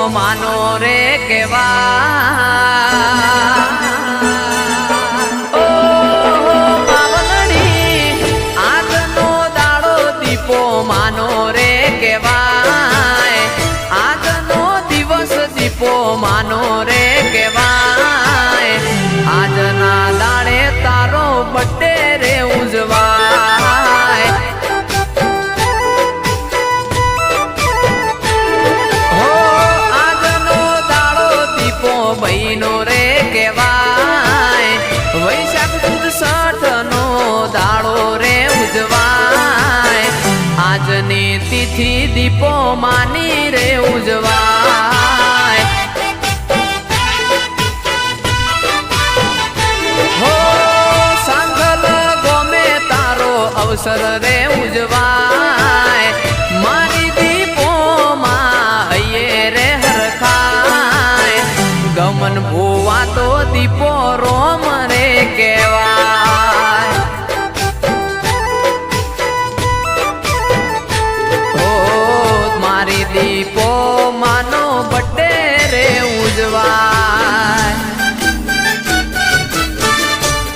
માનો રે કેવા માનો રે કેવાય આજનો દિવસ દીપો માનો રે કેવાય આજના દાડે તારો બર્થડે રે ઉજવાય હો આજનો દાડો દીપો બહેનો રે કેવાય વૈશાખ સુદ 60 નો દાડો રે ઉજવાય આજની તિથિ દીપો માની રે ઉજવાય હો સાંગલ ગમે તારો અવસર રે ઉજવાય મારી દીપો માં હૈયે રે હરખાય ગમન ભોવા તો દીપો રોમ